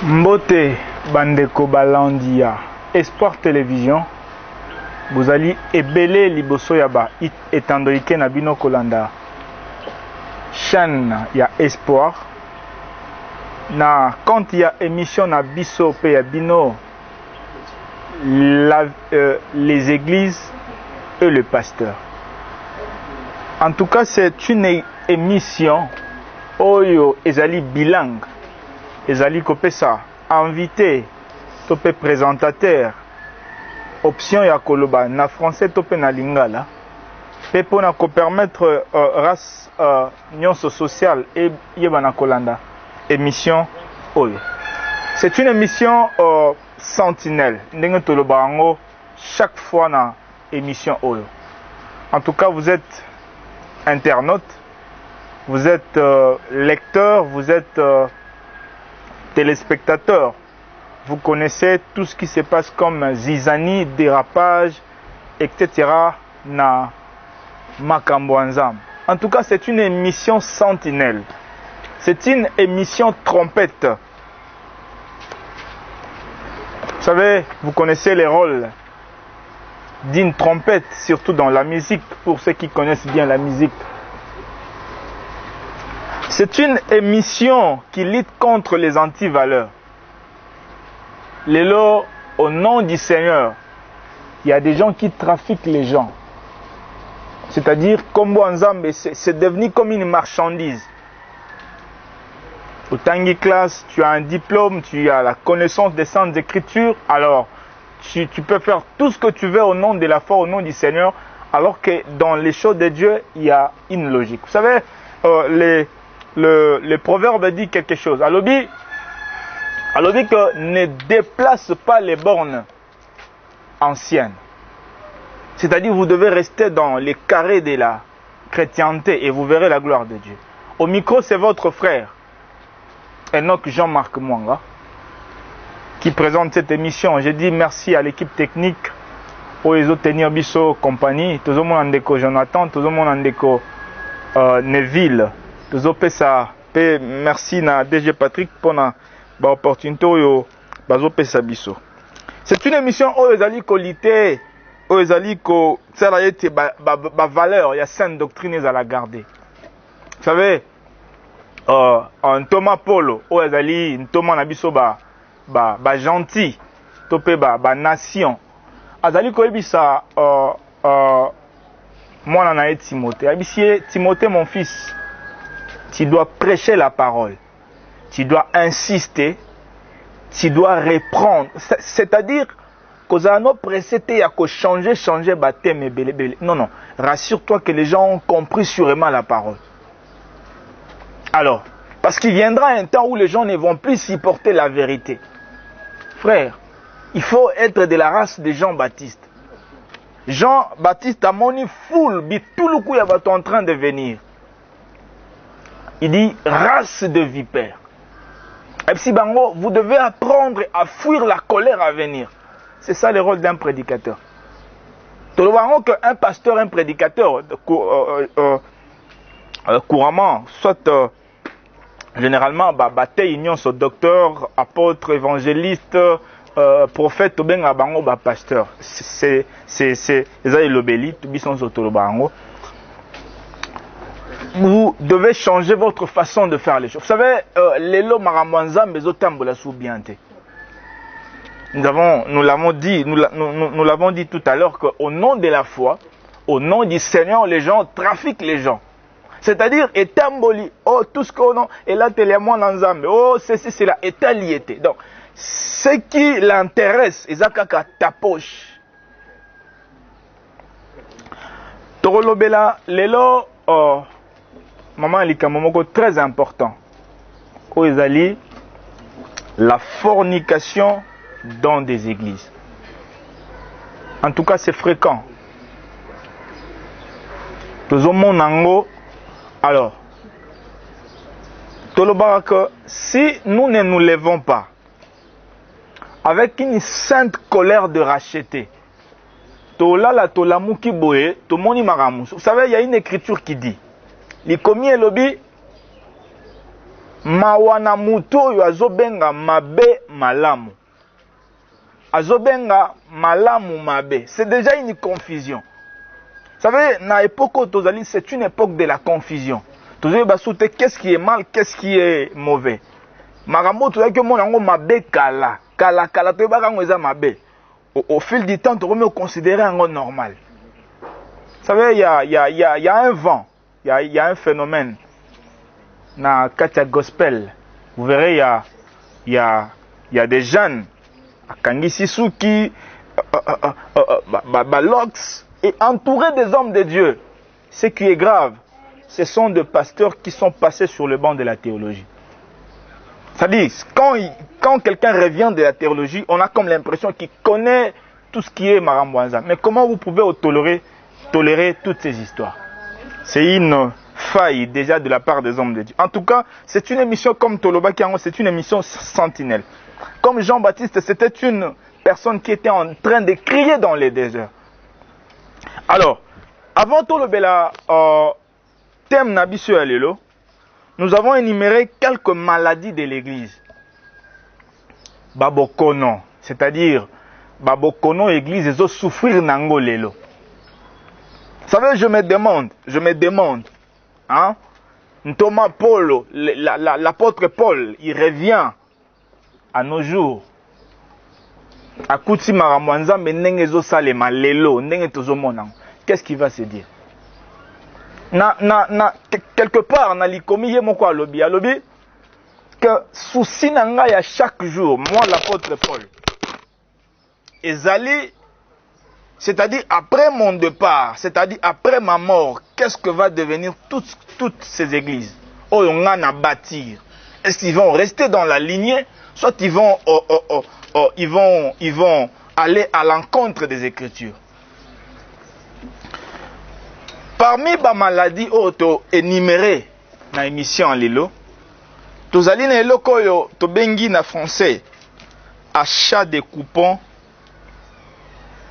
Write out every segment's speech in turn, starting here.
Mbote bandeko balandia Espoir Télévision vous allez ebele liboso ya ba etandoike na bino kolanda chaîne ya Espoir na quand il y a émission na biso pe ya bino les églises et le pasteur. En tout cas, c'est une émission oyo ezali bilingue. Ezali kopesa invité topé présentateur option ya koloba na français topé na lingala pe pona ko permettre race nyonso sociale et yebana kolanda émission oyo. C'est une émission sentinelle ndenge toloba ngo chaque fois na émission oyo. En tout cas, vous êtes internaute, vous êtes lecteur, vous êtes téléspectateur. Vous connaissez tout ce qui se passe comme zizani, dérapage, etc. na makambo nzambe. En tout cas, c'est une émission sentinelle. C'est une émission trompette. Vous savez, vous connaissez les rôles d'une trompette, surtout dans la musique, pour ceux qui connaissent bien la musique. C'est une émission qui lutte contre les antivaleurs. Lélo, au nom du Seigneur, il y a des gens qui trafiquent les gens. C'est-à-dire, comme Nzambe, c'est devenu comme une marchandise. Au Tanguy classe, tu as un diplôme, tu as la connaissance des saintes écritures, alors tu peux faire tout ce que tu veux au nom de la foi, au nom du Seigneur, alors que dans les choses de Dieu, il y a une logique. Vous savez, le proverbe dit quelque chose. Alors dit que ne déplace pas les bornes anciennes. C'est-à-dire vous devez rester dans les carrés de la chrétienté et vous verrez la gloire de Dieu. Au micro, c'est votre frère, Enoch Jean-Marc Mwanga, qui présente cette émission. Je dis merci à l'équipe technique pour les autres tenir biso compagnie. Tout le monde en Jonathan, tout le monde en Neville. Merci na DG Patrick pour l'opportunité de biso. C'est une émission où les alliés qualité, où les alliés ko valeur, il y a sainte doctrine à la garder. Vous savez, en Thomas Polo, où les alliés, Thomas nabiso gentil, topé nation. Azali ko ebisa moi na Timothée. Abisie Timothée mon fils. Tu dois prêcher la parole. Tu dois insister. Tu dois reprendre. C'est-à-dire que nous précédé à changer baptême et belé. Non. Rassure-toi que les gens ont compris sûrement la parole. Alors, parce qu'il viendra un temps où les gens ne vont plus supporter la vérité. Frère, il faut être de la race de Jean-Baptiste. Jean-Baptiste a moni foule, tout le coup, il est en train de venir. Il dit race de vipères. Et puis, vous devez apprendre à fuir la colère à venir. C'est ça le rôle d'un prédicateur. Tout le monde qu'un pasteur, un prédicateur, couramment, soit généralement, bataille union sur docteur, apôtre, évangéliste, prophète, ou bien pasteur. C'est l'obéli, tout bison sur tout le bango. Vous devez changer votre façon de faire les choses. Vous savez, l'élo maramwanza mezotambo la soubiante. Nous l'avons dit tout à l'heure qu'au nom de la foi, au nom du Seigneur, les gens trafiquent les gens. C'est-à-dire, etamboli, oh, tout ce qu'on a, et là, télémoin l'ensemble, oh, c'est là, etaliété. Donc, ce qui l'intéresse, ezakaka ta poche. Torolobela, l'élo, oh, maman likamomoko très important. Où ils allaient la fornication dans des églises. En tout cas, c'est fréquent. Tout le monde nango. Alors, que si nous ne nous levons pas avec une sainte colère de racheter, vous savez, il y a une écriture qui dit, les commis et lobby, mawana mutu oyo azobenga mabe malamu. Azobenga malamu mabe. C'est déjà une confusion. Vous savez, na époque Tozali, c'est une époque de la confusion. Tozali basoute, qu'est-ce qui est mal, qu'est-ce qui est mauvais. Marambo Tozali que mon ango mabe kala. Kala kala to bakango eza mabe. Au fil du temps, tu remets considérer un normal. Vous savez, il y a un vent, il y a un phénomène. Dans Katia Gospel, vous verrez, il y a des jeunes, Kangi Sisuki, Balox, et entourés des hommes de Dieu. Ce qui est grave, ce sont des pasteurs qui sont passés sur le banc de la théologie. C'est-à-dire, quand quelqu'un revient de la théologie, on a comme l'impression qu'il connaît tout ce qui est Marambouanza. Mais comment vous pouvez tolérer toutes ces histoires? C'est une faille déjà de la part des hommes de Dieu. En tout cas, c'est une émission comme Toloba Kiango, c'est une émission sentinelle. Comme Jean-Baptiste, c'était une personne qui était en train de crier dans les déserts. Alors, avant Tolobela, thème Nabisu Alelo, nous avons énuméré quelques maladies de l'église. Babokono, c'est-à-dire Babokono, église, ils ont souffrir nango lelo. Vous savez, je me demande, hein, Thomas Paul, l'apôtre Paul, il revient à nos jours. Akuti maramwanza menengezo salema lelo, nenge tozomona. Qu'est-ce qu'il va se dire? Quelque part, na likomi ye moko alobi que souci nanga ya chaque jour, moi l'apôtre Paul, ezali, c'est-à-dire après mon départ, c'est-à-dire après ma mort, qu'est-ce que va devenir toutes ces églises? Oh, on a à bâtir. Est-ce qu'ils vont rester dans la lignée? Soit ils vont aller à l'encontre des Écritures. Parmi les maladies auto énumérées dans l'émission en Lilo, tous allez dans le koyo to bengi na français achat de coupons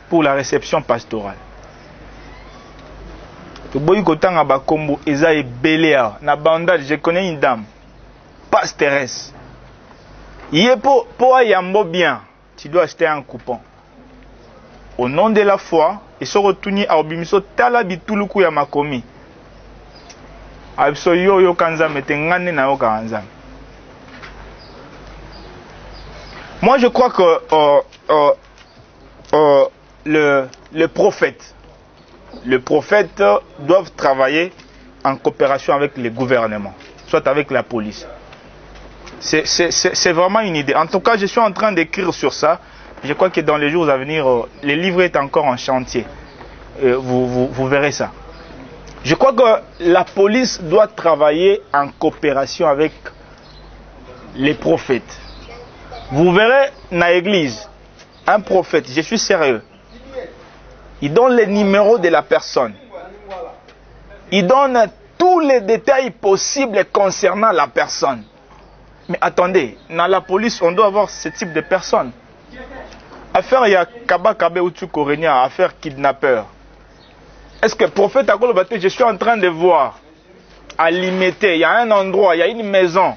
pour la réception pastorale. To boyi kotanga ba kombo eza ebelea na bandage. Je connais une dame pastoresse. Yé pour ayambo bien, tu dois acheter un coupon. Au nom de la foi, et se retourner à Obimiso tala bituluku ya makomi. Abso yo kanza metengane na yo kanza. Moi je crois que le prophète doivent travailler en coopération avec les gouvernements, soit avec la police. C'est vraiment une idée. En tout cas, je suis en train d'écrire sur ça. Je crois que dans les jours à venir, le livre est encore en chantier. Vous verrez ça. Je crois que la police doit travailler en coopération avec les prophètes. Vous verrez dans l'église, un prophète, je suis sérieux, il donne les numéros de la personne. Il donne tous les détails possibles concernant la personne. Mais attendez, dans la police, on doit avoir ce type de personnes. Affaire, il y a Kaba Kabe Outu Korenia, affaire kidnappeur. Est-ce que prophète Agolobate, je suis en train de voir, à limiter, il y a un endroit, il y a une maison.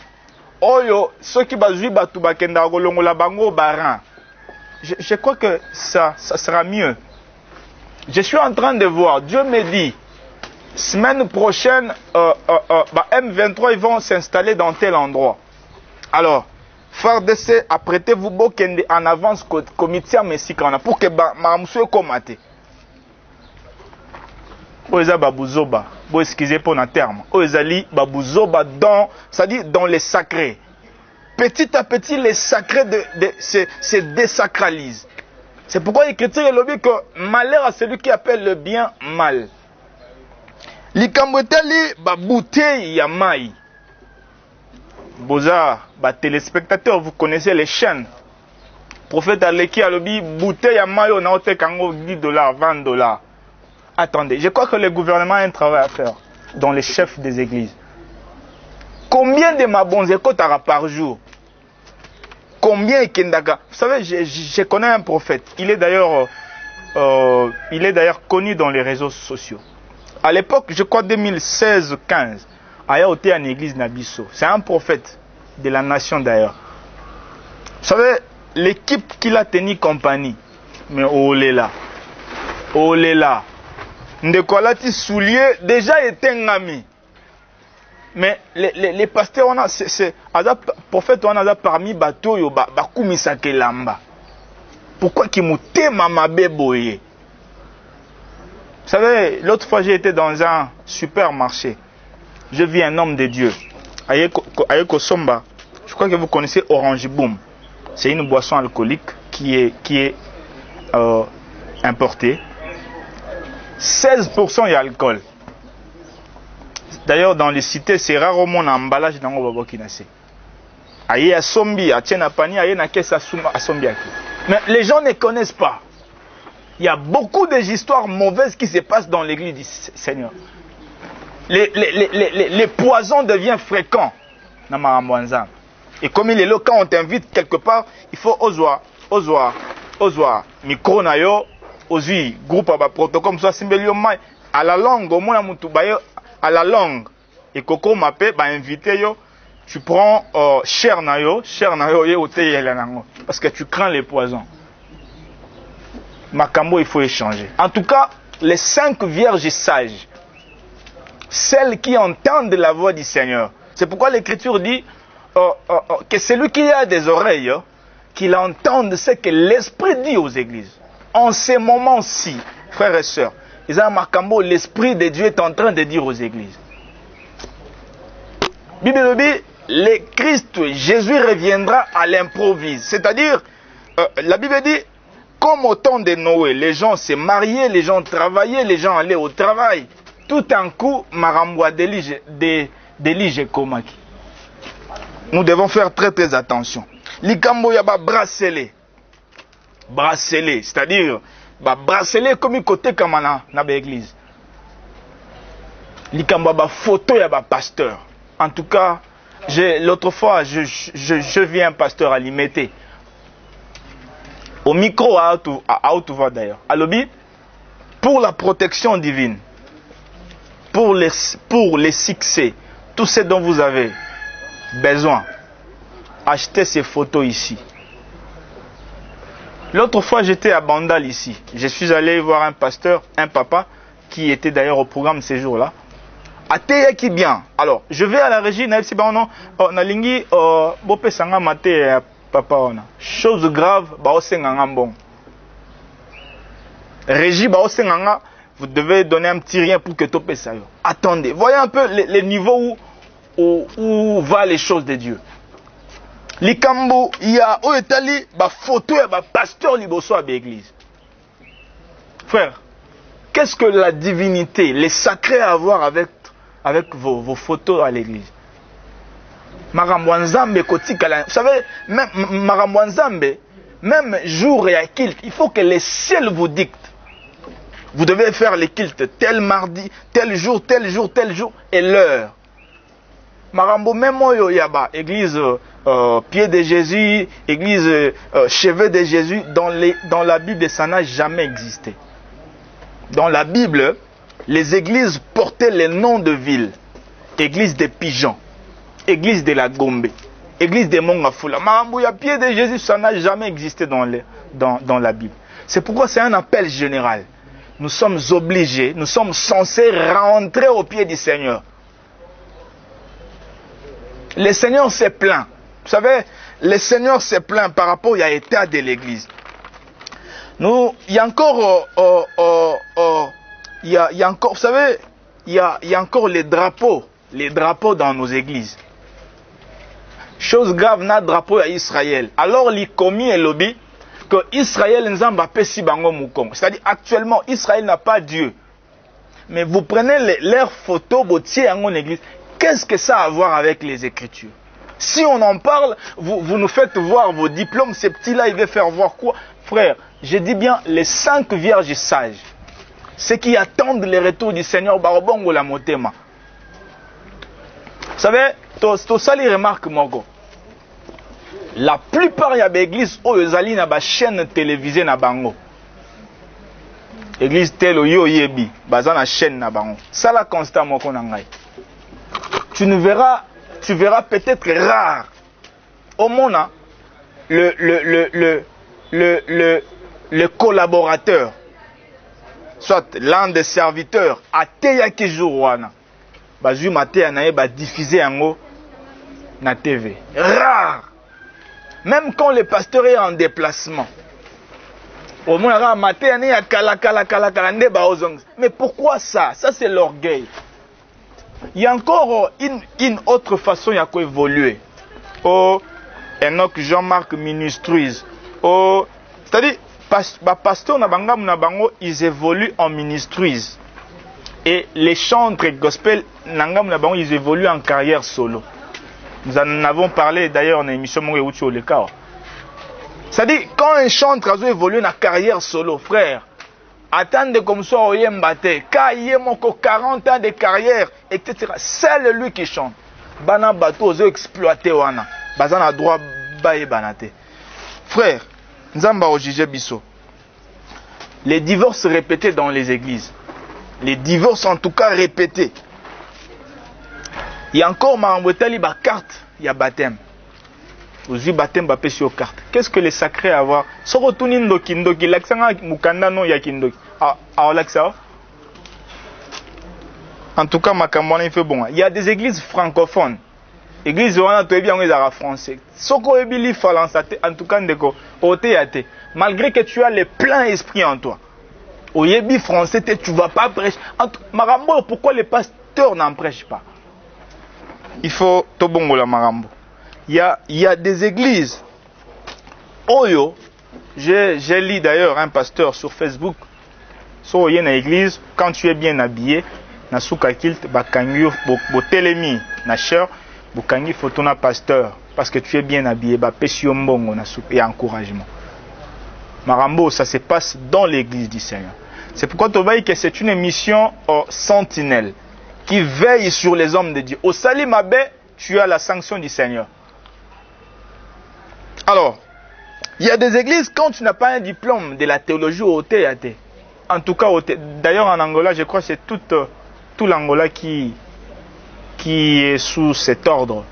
Oyo, ceux qui bazui Batubakenda Agolongola Bango Baran. Je crois que ça sera mieux. Je suis en train de voir, Dieu me dit, semaine prochaine, M23, ils vont s'installer dans tel endroit. Alors, FARDC, apprêtez-vous en avance comité Messikana pour que Mamsou comate. Oeza Babouzoba, vous excusez pour un terme. Oezali Babouzoba dans, c'est-à-dire dans les sacrés. Petit à petit, les sacrés se désacralisent. C'est pourquoi l'Écriture est dit que malheur à celui qui appelle le bien mal. Likamboteli babouté yamai. Boza, téléspectateurs, vous connaissez les chaînes. Prophète Aleki a dit bouteille yamai on a ôté kango $10, $20. Attendez, je crois que le gouvernement a un travail à faire dans les chefs des églises. Combien de mabonzeko tara par jour? Combien est Kendaka? Vous savez, je connais un prophète. Il est d'ailleurs connu dans les réseaux sociaux. À l'époque, je crois 2016-15, Aya était en église Nabiso. C'est un prophète. de la nation d'ailleurs. Vous savez, l'équipe qui l'a tenu compagnie, mais oh là, oh là, Ndekolati soulier déjà était un ami. Mais les pasteurs, on a, c'est prophète, on a parmi bateau yo bakumisa kelamba. Pourquoi qui mouté mama beboye? Vous savez, l'autre fois j'ai été dans un supermarché. Je vis un homme de Dieu. Ayeko Somba. Je crois que vous connaissez Orange Boom. C'est une boisson alcoolique qui est importée. 16% y a alcool. D'ailleurs, dans les cités, c'est rarement un emballage dans le babo qui naissait. Aïe à Sombi, à Tchénapani, aïe na Kessa à Sombi. Mais les gens ne connaissent pas. Il y a beaucoup d'histoires mauvaises qui se passent dans l'église du Seigneur. Les poisons deviennent fréquents dans Maramboanza. Et comme il est là, quand on t'invite quelque part, il faut ozoa, micro na yo, ozi, groupe à protocole, soit simbelio mai, à la langue, au moins à la langue. Et Coco m'appelle, invité yo, tu prends cher na yo, parce que tu crains les poisons. Makambo, il faut échanger. En tout cas, les 5 vierges sages, celles qui entendent la voix du Seigneur. C'est pourquoi l'Écriture dit que celui qui a des oreilles, qu'il entende ce que l'Esprit dit aux églises. En ces moments-ci, frères et sœurs, l'Esprit de Dieu est en train de dire aux églises. Bible dit, le Christ, Jésus reviendra à l'improviste. C'est-à-dire, la Bible dit, comme au temps de Noé, les gens se mariaient, les gens travaillaient, les gens allaient au travail. Tout un coup, Maramboa d'élige Komaki. Nous devons faire très très attention. Likambo yaba bracelet. Bracelet, c'est-à-dire, bracelet comme un côté comme dans l'église. Likambo yaba photo yaba pasteur. En tout cas, l'autre fois, je vis un pasteur à Limité. Au micro, à Outova d'ailleurs. À l'objet, pour la protection divine, pour les succès, tout ce dont vous avez besoin, achetez ces photos ici. L'autre fois, j'étais à Bandal ici. Je suis allé voir un pasteur, un papa, qui était d'ailleurs au programme ces jours-là. Ateya qui bien. Alors, je vais à la régie, on a lingi, bopé sanga mate, papa ona. Chose grave, bon. Régie, vous devez donner un petit rien pour que topé ça. Attendez, voyez un peu les niveaux où va les choses de Dieu. Likambo, il y a au Italie, photo et pasteur liboso à l'église. Frère, qu'est-ce que la divinité, les sacrés à avoir avec vos photos à l'église? Maramboanzambe kotikala. Vous savez, même Maramboanzambe, même jour et à kilt, il faut que les ciels vous dictent. Vous devez faire les kilts tel mardi, tel jour, et l'heure. Marambo, même moi, yaba, église pied de Jésus, église chevet de Jésus, dans la Bible, ça n'a jamais existé. Dans la Bible, les églises portaient les noms de villes. Église des pigeons, église de la Gombe, église de Mongafula. Marambo, y a pied de Jésus, ça n'a jamais existé dans la Bible. C'est pourquoi c'est un appel général. Nous sommes obligés, nous sommes censés rentrer au pied du Seigneur. Le Seigneur s'est plaint. Vous savez, le Seigneur s'est plaint par rapport à l'état de l'église. Il y a encore, vous savez, il y a encore les drapeaux dans nos églises. Chose grave, n'a drapeau à Israël. Alors, les commis et lobby, que Israël n'zamba pesi bango mukong. C'est-à-dire, actuellement, Israël n'a pas Dieu. Mais vous prenez leurs photos, vous tirez en église. Qu'est-ce que ça a à voir avec les Écritures? Si on en parle, vous nous faites voir vos diplômes, ces petits-là, ils veulent faire voir quoi? Frère, je dis bien les 5 vierges sages. Ceux qui attendent le retour du Seigneur, barobongo la motema. Vous savez, tout ça, les remarques, Mogo. La plupart de l'église, ils ont une chaîne télévisée na bango. Église telle yo yebi, bazan na chaîne na bango. Ça la constat moko nangai. Tu verras peut-être rare au monde, le collaborateur, soit l'un des serviteurs, a teyaki jour wana, bazui maté anaye ba diffuser yango na TV. Rare. Même quand le pasteur est en déplacement. Au moins maté anaye kala nde ba ozong. Mais pourquoi ça? Ça c'est l'orgueil. Il y a encore une autre façon à évoluer. Oh, Enoch Jean-Marc ministries. Oh, c'est-à-dire, pasteur na bango, ils évoluent en ministries. Et les chantres gospel nangam na bango, ils évoluent en carrière solo. Nous en avons parlé d'ailleurs dans l'émission Moué le cas. C'est-à-dire, quand un chantre évolue dans la carrière solo, frère, attendez comme ça au Yembate, Kayemoko 40 ans de carrière, etc. C'est lui qui chante. Bana bateau, ozo exploité wana. Bazana droit baye banate. Frère, Nzamba Ojije Bisso. Les divorces répétés dans les églises. Les divorces en tout cas répétés. Il y a encore Marambotali ba carte, il y a baptême. Ozu baptême ba pesi aux cartes. Qu'est-ce que les sacrés à avoir? Sorotuni ndoki ndoki laksanga mukanda no ya kindoki. Ah laksa. En tout cas makamwana il fait bon. Il y a des églises francophones. Église wana to bien les français. Soko ebili falansate en tout cas ndeko otéate. Malgré que tu as le plein esprit en toi. Oyebi français tu vas pas prêcher. Marambo pourquoi les pasteurs n'en prêchent pas? Il faut tobongo la marambo. Il y a des églises. Oyo, j'ai lu d'ailleurs un pasteur sur Facebook. So y a une église, quand tu es bien habillé, na souka kilt bakangi bo telemi na cher, bokangi photo na pasteur parce que tu es bien habillé, ba pesio mbongo na souka et encouragement. Marambo, ça se passe dans l'église du Seigneur. C'est pourquoi tu vois que c'est une mission sentinelle qui veille sur les hommes de Dieu. Au Salimabé, tu as la sanction du Seigneur. Alors, il y a des églises, quand tu n'as pas un diplôme de la théologie au TAT, en tout cas, d'ailleurs en Angola, je crois que c'est tout l'Angola qui est sous cet ordre.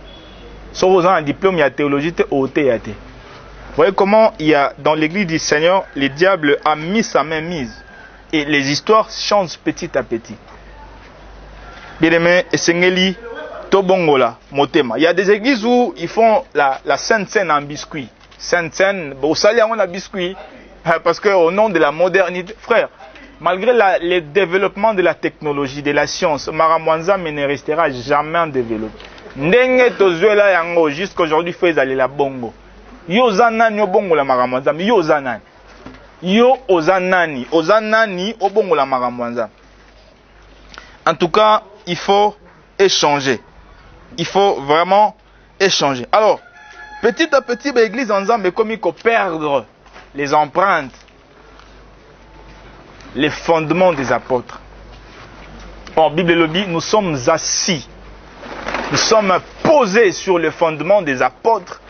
Sauf aux gens un diplôme, il y a théologie au TAT. Vous voyez comment il y a dans l'église du Seigneur, le diable a mis sa main mise. Et les histoires changent petit à petit. Bien-aimé, Esengeli, Tobongola, Motema. Il y a des églises où ils font la Sainte Seine en biscuit. Sainte Seine, au salaire on a biscuit. Parce qu'au nom de la modernité, frère, malgré le développement de la technologie, de la science, Maramwanza ne restera jamais développé. Ndenge tozuela yango jusqu'aujourd'hui fait aller la bongo. Yo zanani obongo la Maramwanza, yo zanani. Yo ozanani, obongo la Maramwanza. En tout cas, il faut échanger. Il faut vraiment échanger. Alors, petit à petit, l'église ensemble est comme il faut perdre les empreintes, les fondements des apôtres. Or, Bible le dit, nous sommes assis. Nous sommes posés sur le fondement des apôtres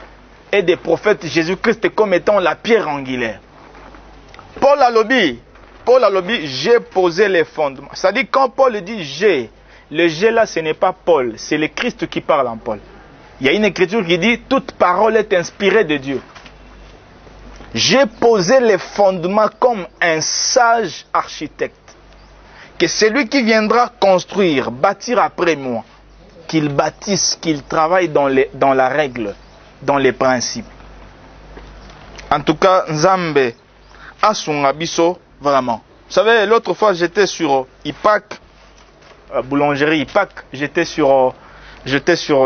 et des prophètes Jésus-Christ comme étant la pierre angulaire. Paul a lobby, j'ai posé les fondements. C'est-à-dire quand Paul dit j'ai, le j'ai là ce n'est pas Paul, c'est le Christ qui parle en Paul. Il y a une écriture qui dit toute parole est inspirée de Dieu. J'ai posé les fondements comme un sage architecte. Que celui qui viendra construire, bâtir après moi, qu'il bâtisse, qu'il travaille dans la règle, dans les principes. En tout cas, Nzambe Asunga Bisso, vraiment. Vous savez, l'autre fois, j'étais sur IPAC, boulangerie IPAC, j'étais sur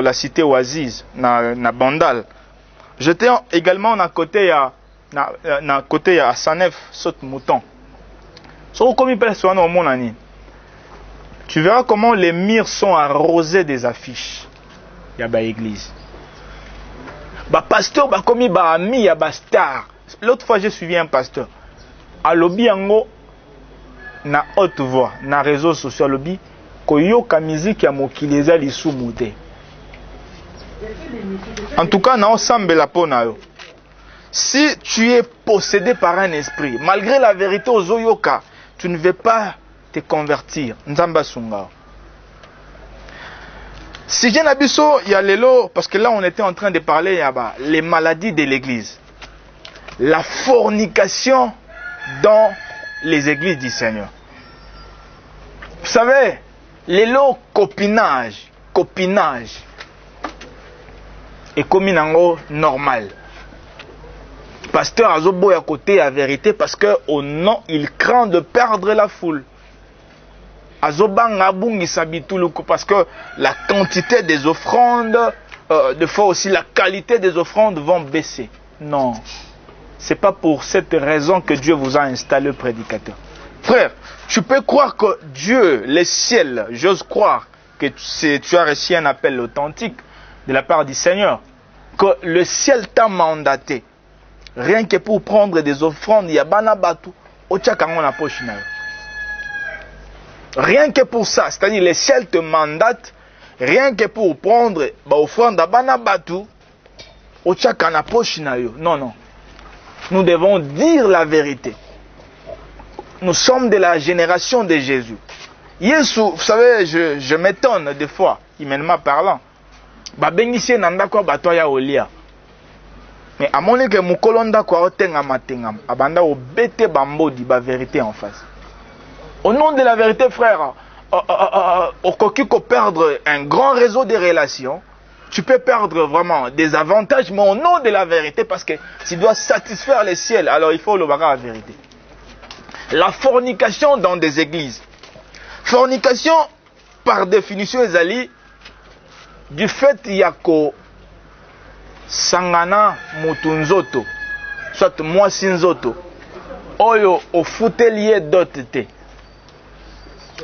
la cité Oasis, na Bandal. J'étais également à côté à Sanef, saute mouton. Tu verras comment les murs sont arrosés des affiches. Il y a une église. Pasteur, comme il ami, il y a star. L'autre fois, j'ai suivi un pasteur. À lobby yango na haute voix, na réseaux sociaux lobby, koyoka musique ya mokileza lisumuté. En tout cas, na ensemble la pona yo. Si tu es possédé par un esprit, malgré la vérité aux oyoka, tu ne veux pas te convertir. Nzamba sunga. Si j'ai l'abisso, il y a les lots, parce que là on était en train de parler les maladies de l'église. La fornication dans les églises du Seigneur. Vous savez, les lots copinage. Et comme normal. Pasteur Azobo à côté la vérité parce que au nom il craint de perdre la foule. Parce que la quantité des offrandes, de fois aussi la qualité des offrandes vont baisser. Non, c'est pas pour cette raison que Dieu vous a installé prédicateur. Frère, tu peux croire que Dieu, les ciels, j'ose croire que tu as reçu un appel authentique de la part du Seigneur, que le ciel t'a mandaté, rien que pour prendre des offrandes, il y a banabatu, au tchakango na poche na. Rien que pour ça, c'est-à-dire le ciel te mandate, rien que pour prendre offrande à banabatu, au tchakana poche na yo. Non, non. Nous devons dire la vérité. Nous sommes de la génération de Jésus. Yesu, vous savez, je m'étonne des fois, humainement parlant. Babengisie nanda kwa batoya olia. Mais à mon que mukolonda kwa otengama tengama, abanda obete bambodi ba vérité en face. Au nom de la vérité, frère, au coquille perdre un grand réseau de relations, tu peux perdre vraiment des avantages, mais au nom de la vérité, parce que tu dois satisfaire les ciels, alors il faut le voir la vérité. La fornication dans des églises. Fornication, par définition, ezali, du fait yako sangana mutunzoto, soit moisinzoto, oyo ofutelier dotte.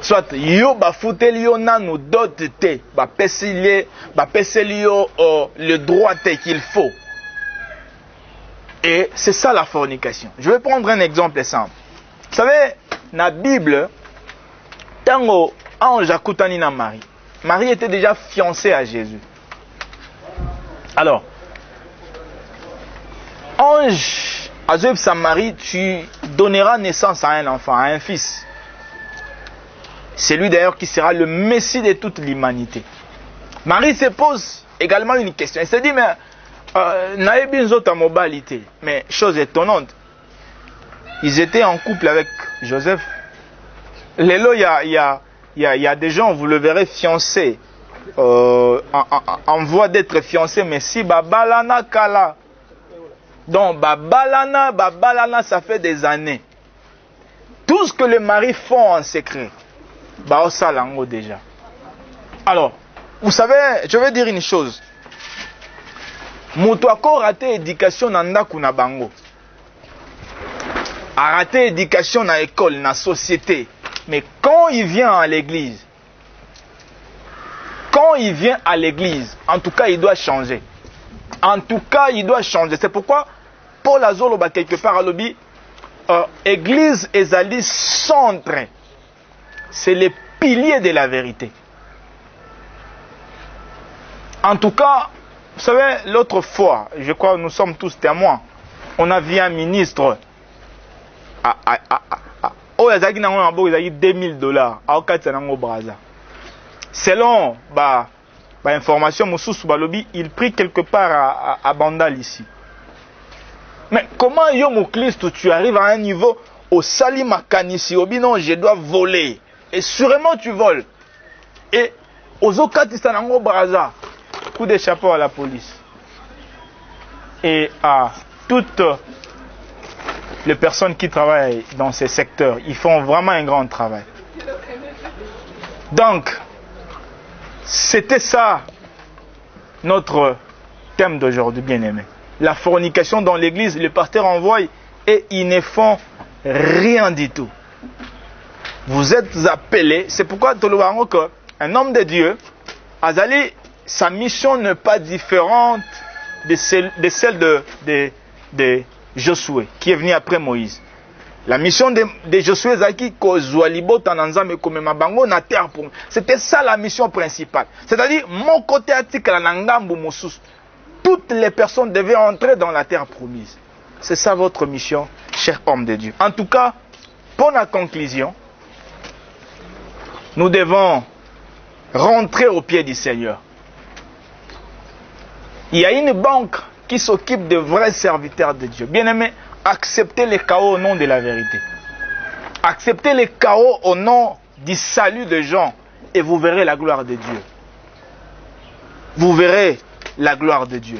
Soit yo ba futelio nanu dotte, ba peselio le droit qu'il faut. Et c'est ça la fornication. Je vais prendre un exemple simple. Vous savez, dans la Bible, tango ange akutani na Marie. Marie était déjà fiancée à Jésus. Alors, ange, Azeb sa Marie, tu donneras naissance à un enfant, à un fils. C'est lui d'ailleurs qui sera le Messie de toute l'humanité. Marie se pose également une question. Elle se dit, mais mais chose étonnante, ils étaient en couple avec Joseph. Lélo, il y a des gens, vous le verrez, fiancés, en voie d'être fiancés, mais si babalana kala. Donc babalana, ça fait des années. Tout ce que les maris font en secret, baosalango déjà. Alors, vous savez, je vais dire une chose. Moto a raté éducation dans ndakuna bango. A raté éducation dans l'école, dans la société. Mais quand il vient à l'église, en tout cas, il doit changer. C'est pourquoi Paul Azoloba quelque part à l'obi, église ezali centre. C'est les piliers de la vérité. En tout cas, vous savez, l'autre fois, je crois que nous sommes tous témoins, on a vu un ministre oh, il y a $2000 à Okatanango Braza. Selon information, il prit quelque part à Bandal ici. Mais comment tu arrives à un niveau au Salima Kanisi, non, je dois voler. Et sûrement tu voles. Et aux Okatanango Braza, coup de chapeau à la police. Et à toutes les personnes qui travaillent dans ces secteurs, ils font vraiment un grand travail. Donc, c'était ça notre thème d'aujourd'hui, bien-aimé. La fornication dans l'église, le pasteur envoie et ils ne font rien du tout. Vous êtes appelés, c'est pourquoi un homme de Dieu, Azali, sa mission n'est pas différente de celle de Josué, qui est venu après Moïse. La mission de Josué, c'était ça la mission principale. C'est-à-dire, mon côté toutes les personnes devaient entrer dans la terre promise. C'est ça votre mission, cher homme de Dieu. En tout cas, pour la conclusion, nous devons rentrer au pied du Seigneur. Il y a une banque qui s'occupe de vrais serviteurs de Dieu. Bien-aimés, acceptez les chaos au nom de la vérité. Acceptez les chaos au nom du salut des gens et vous verrez la gloire de Dieu. Vous verrez la gloire de Dieu.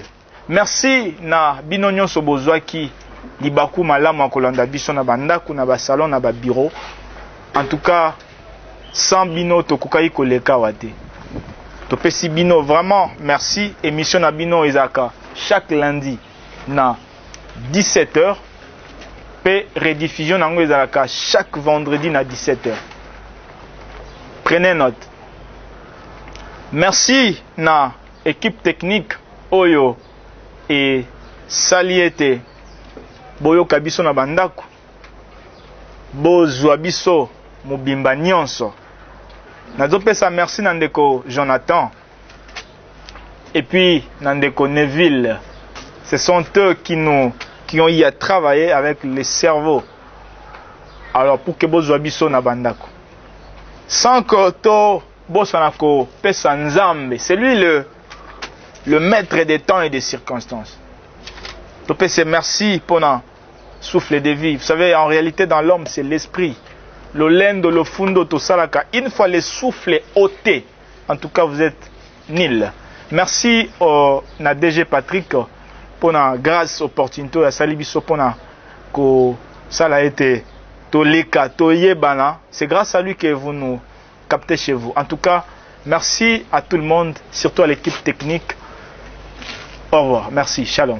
Merci na binonyo sobozwaki libaku malamu akolanda biso na bandaku na basalon na ba bureau. En tout cas, sans bino tokukai koleka wate. Topesi bino vraiment merci. Émission na bino ezaka chaque lundi na 17h. Pe rediffusion nango ezaka chaque vendredi na 17h. Prenez note. Merci na équipe technique Oyo et Saliete Boyo Kabiso na bandaku Bozwa biso mobimba nyonso. Nazopesa merci Nandeko Jonathan et puis Nandeko Neville. Ce sont eux qui ont eu à travailler avec les cerveaux. Alors pour que Bozwa biso na bandaku. Sans que to Bosanako pesa nzambe, c'est lui le maître des temps et des circonstances. Topese merci pour un souffle de vie. Vous savez, en réalité, dans l'homme, c'est l'esprit. Le lendo, le fundo, tout ça. Une fois le souffle est ôté, en tout cas, vous êtes nil. Merci au DG Patrick pour la grâce, opportunité, à Salibiso pour que ça a été toleka, toyebana. C'est grâce à lui que vous nous captez chez vous. En tout cas, merci à tout le monde, surtout à l'équipe technique. Au revoir. Merci. Shalom.